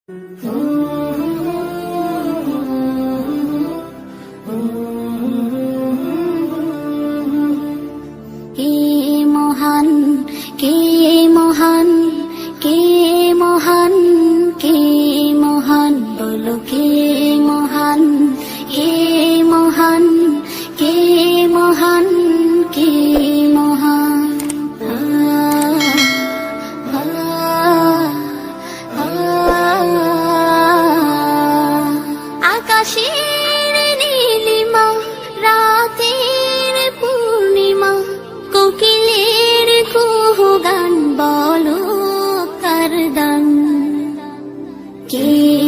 কে মহান, কে মহান, কে মহান, কে মহান, বলো কে মহান, কে মহান, কে মহান, কে মহান। আকাশের নীলিমা, রাতের পূর্ণিমা, কোকিলের কুহুগান, বলো কার দান। কে